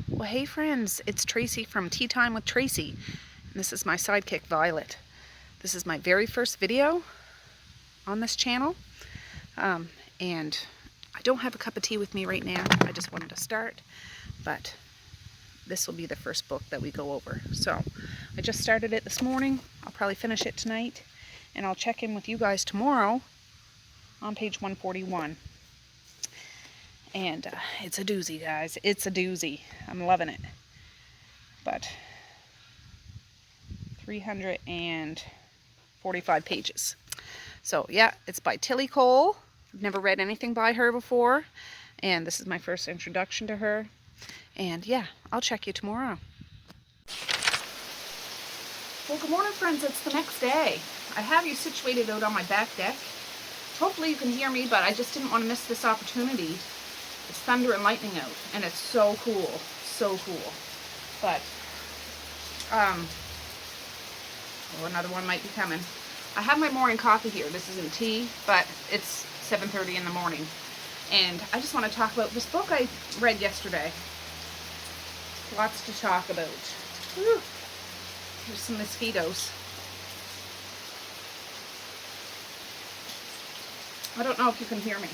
Well, hey friends, it's Tracey from Tea Time with Tracey. And this is my sidekick, Violet. This is my very first video on this channel. And I don't have a cup of tea with me right now. I just wanted to start, but this will be the first book that we go over. So I just started it this morning. I'll probably finish it tonight, and I'll check in with you guys tomorrow on page 141. And it's a doozy, guys. It's a doozy. I'm loving it. But 345 pages. So yeah, it's by Tillie Cole. I've never read anything by her before, and this is my first introduction to her. And yeah, I'll check you tomorrow. Well, good morning, friends. It's the next day. I have you situated out on my back deck. Hopefully you can hear me, but I just didn't want to miss this opportunity. It's thunder and lightning out, and it's so cool. So cool. But, oh, another one might be coming. I have my morning coffee here. This isn't tea, but it's 7:30 in the morning. And I just want to talk about this book I read yesterday. Lots to talk about. Whew. There's some mosquitoes. I don't know if you can hear me.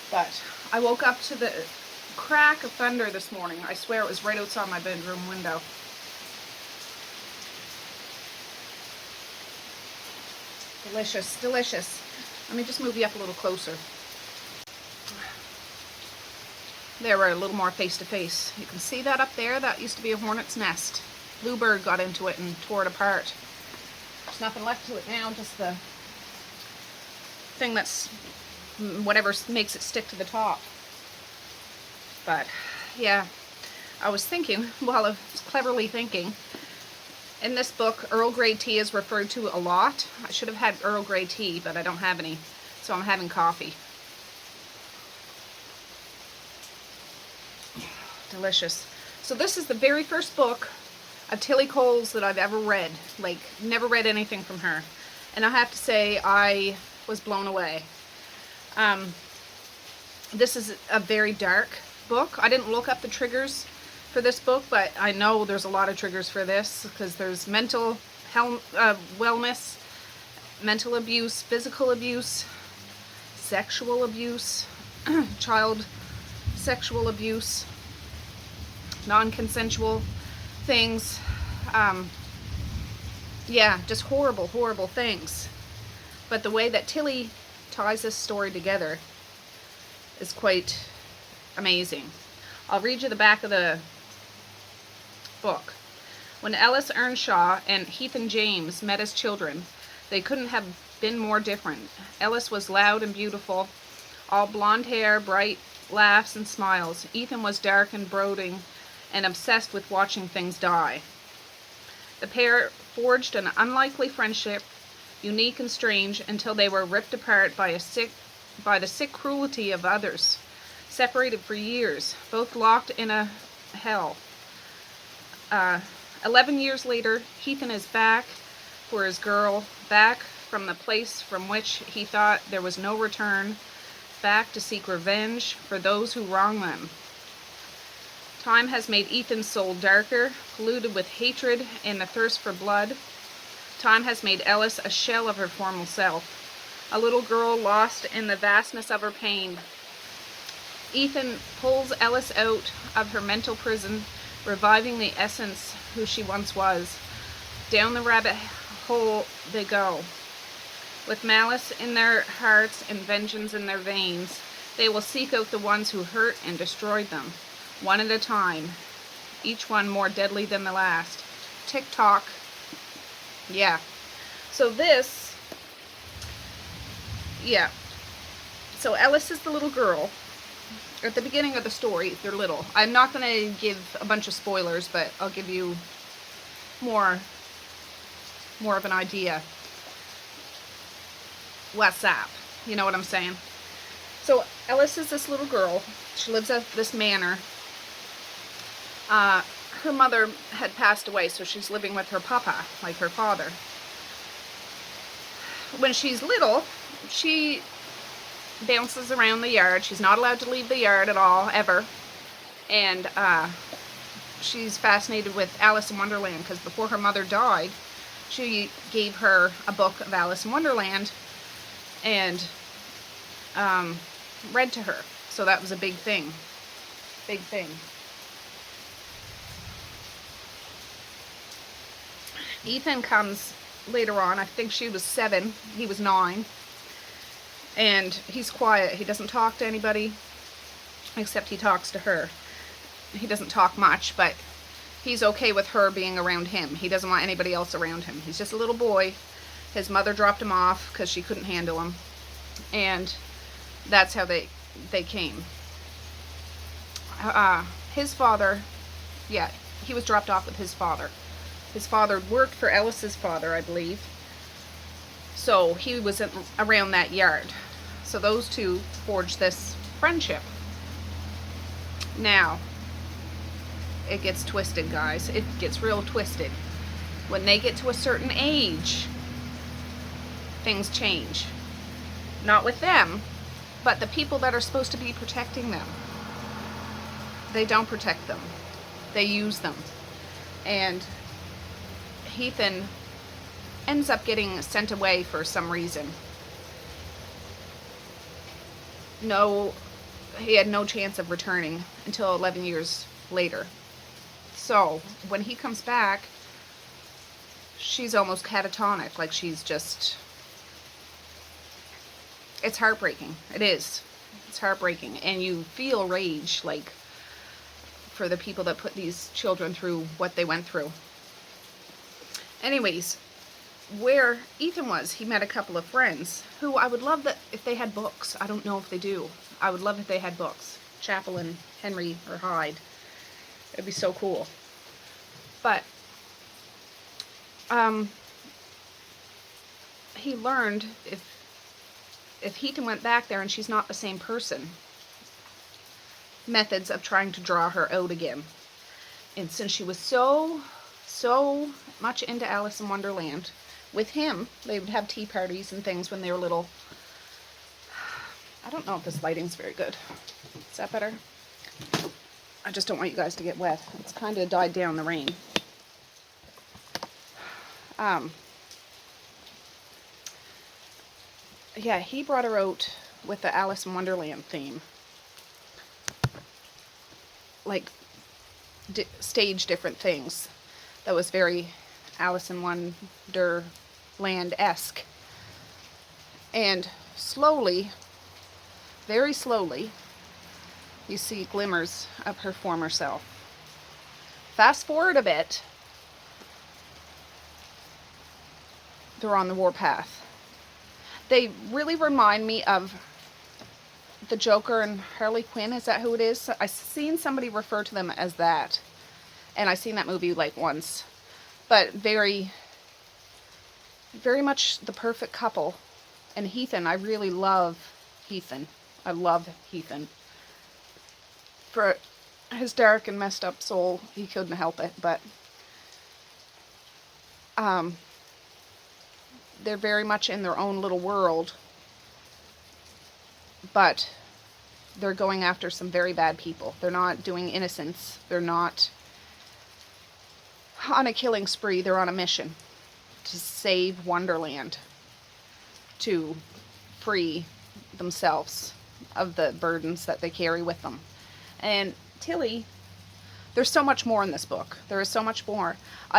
But I woke up to the crack of thunder this morning. I swear it was right outside my bedroom window. Delicious, delicious. Let me just move you up a little closer. There, we're a little more face to face. You can see that up there? That used to be a hornet's nest. Bluebird got into it and tore it apart. There's nothing left to it now, just the thing that's whatever makes it stick to the top. But yeah, I was thinking, well, I was cleverly thinking, in this book Earl Grey tea is referred to a lot. I should have had Earl Grey tea, but I don't have any, so I'm having coffee. Delicious. So this is the very first book of Tillie Cole's that I've ever read. Like, never read anything from her, and I have to say I was blown away. This is a very dark book. I didn't look up the triggers for this book, but I know there's a lot of triggers for this, because there's mental wellness, mental abuse, physical abuse, sexual abuse, child sexual abuse, non-consensual things. Yeah, just horrible, horrible things. But the way that Tillie ties this story together is quite amazing. I'll read you the back of the book. When Ellis Earnshaw and Heath and James met as children, they couldn't have been more different. Ellis was loud and beautiful, all blonde hair, bright laughs and smiles. Ethan was dark and brooding and obsessed with watching things die. The pair forged an unlikely friendship, unique and strange, until they were ripped apart by the sick cruelty of others. Separated for years, both locked in a hell. 11 years later, Ethan is back for his girl, back from the place from which he thought there was no return, back to seek revenge for those who wronged them. Time has made Ethan's soul darker, polluted with hatred and the thirst for blood. Time has made Ellis a shell of her former self, a little girl lost in the vastness of her pain. Ethan pulls Ellis out of her mental prison, reviving the essence who she once was. Down the rabbit hole they go. With malice in their hearts and vengeance in their veins, they will seek out the ones who hurt and destroyed them, one at a time, each one more deadly than the last. Tick-tock. Yeah. So this, yeah. So Ellis is the little girl. At the beginning of the story, they're little. I'm not going to give a bunch of spoilers, but I'll give you more of an idea. What's up? You know what I'm saying? So Ellis is this little girl. She lives at this manor. Her mother had passed away, so she's living with her papa, like her father. when she's little, she bounces around the yard. She's not allowed to leave the yard at all, ever. And she's fascinated with Alice in Wonderland because before her mother died, she gave her a book of Alice in Wonderland and read to her. So that was a big thing. Big thing. Ethan comes later on. I think she was 7. He was 9. And he's quiet. He doesn't talk to anybody, except he talks to her. He doesn't talk much, but he's okay with her being around him. He doesn't want anybody else around him. He's just a little boy. His mother dropped him off because she couldn't handle him. And that's how they came. His father, yeah, he was dropped off with his father. His father worked for Alice's father, I believe. So he was around that yard. So those two forged this friendship. Now, it gets twisted, guys. It gets real twisted. When they get to a certain age, things change. Not with them, but the people that are supposed to be protecting them. They don't protect them. They use them. And Ethan ends up getting sent away for some reason. No, he had no chance of returning until 11 years later. So when he comes back, she's almost catatonic, like she's just, it's heartbreaking. It is. It's heartbreaking. And you feel rage, like, for the people that put these children through what they went through. Anyways, where Ethan was, he met a couple of friends who I would love that if they had books. I don't know if they do. I would love if they had books. Chapel and Henry or Hyde. It'd be so cool. But he learned if Ethan went back there and she's not the same person, methods of trying to draw her out again. And since she was so much into Alice in Wonderland, with him, they would have tea parties and things when they were little. I don't know if this lighting's very good. Is that better? I just don't want you guys to get wet. It's kind of died down, the rain. Yeah, he brought her out with the Alice in Wonderland theme. Like, stage different things. That was very Alice in Wonderland-esque. And slowly, very slowly, you see glimmers of her former self. Fast forward a bit, they're on the warpath. They really remind me of the Joker and Harley Quinn. Is that who it is? I've seen somebody refer to them as that. And I've seen that movie like once. But very, very much the perfect couple. And Ethan, I really love Ethan. I love Ethan. For his dark and messed up soul, he couldn't help it. But they're very much in their own little world. But they're going after some very bad people. They're not doing innocence. They're not on a killing spree. They're on a mission to save Wonderland, to free themselves of the burdens that they carry with them. And Tillie, there's so much more in this book. There is so much more.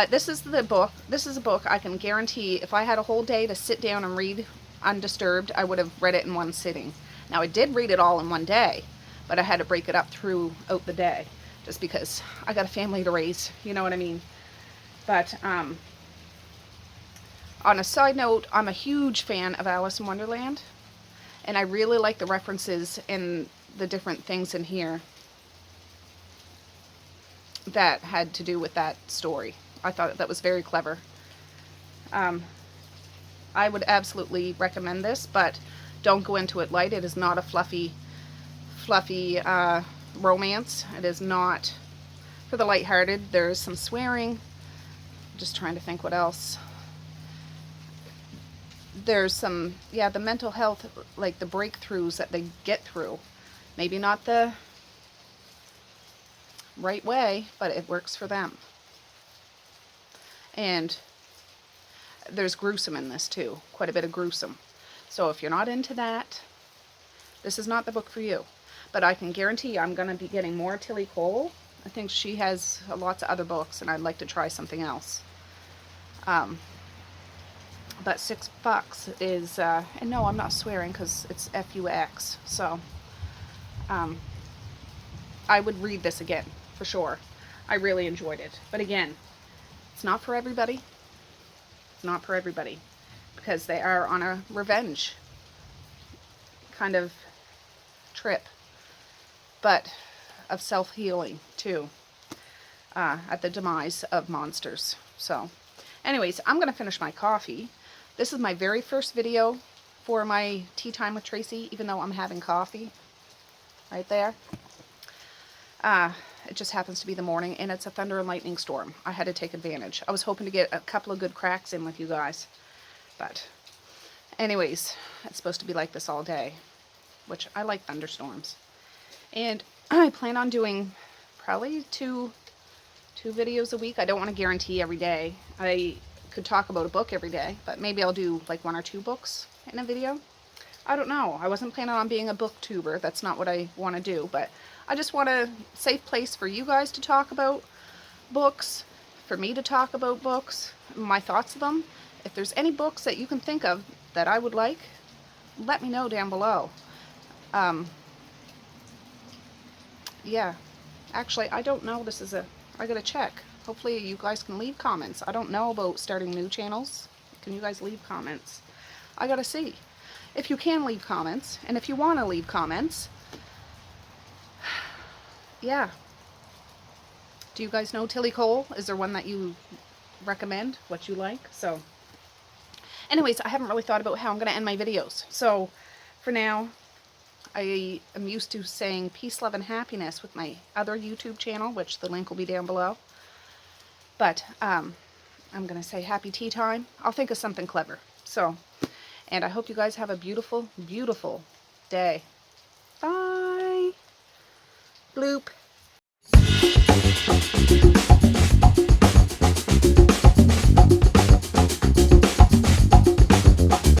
This is a book I can guarantee if I had a whole day to sit down and read undisturbed, I would have read it in one sitting. Now, I did read it all in one day, but I had to break it up throughout the day, just because I got a family to raise, you know what I mean? But, on a side note, I'm a huge fan of Alice in Wonderland, and I really like the references and the different things in here that had to do with that story. I thought that was very clever. I would absolutely recommend this, but don't go into it light. It is not a fluffy romance. It is not for the lighthearted. There is some swearing. I'm just trying to think what else. there's some, yeah, the mental health, like the breakthroughs that they get through. Maybe not the right way, but it works for them. And there's gruesome in this too, quite a bit of gruesome. So if you're not into that, this is not the book for you. But I can guarantee you I'm going to be getting more Tillie Cole. I think she has lots of other books, and I'd like to try something else. But $6 is, and no, I'm not swearing because it's FUX. So I would read this again, for sure. I really enjoyed it. But again, it's not for everybody. It's not for everybody. Because they are on a revenge kind of trip. But of self-healing, too. At the demise of monsters. So, anyways, I'm going to finish my coffee. This is my very first video for my tea time with Tracey, even though I'm having coffee. Right there. It just happens to be the morning, and it's a thunder and lightning storm. I had to take advantage. I was hoping to get a couple of good cracks in with you guys. But, anyways, it's supposed to be like this all day, which I like thunderstorms. And I plan on doing probably two videos a week. I don't want to guarantee every day. I could talk about a book every day, but maybe I'll do like 1 or 2 books in a video. I don't know. I wasn't planning on being a booktuber. That's not what I want to do, but I just want a safe place for you guys to talk about books, for me to talk about books, my thoughts of them. If there's any books that you can think of that I would like, let me know down below. Yeah, actually, I don't know. I gotta check. Hopefully you guys can leave comments. I don't know about starting new channels. Can you guys leave comments? I gotta see. If you can leave comments, and if you want to leave comments, yeah. Do you guys know Tillie Cole? Is there one that you recommend, what you like? So, anyways, I haven't really thought about how I'm going to end my videos. So, for now, I am used to saying peace, love, and happiness with my other YouTube channel, which the link will be down below. But, I'm going to say happy tea time. I'll think of something clever. So, and I hope you guys have a beautiful, beautiful day. Bye. Bloop.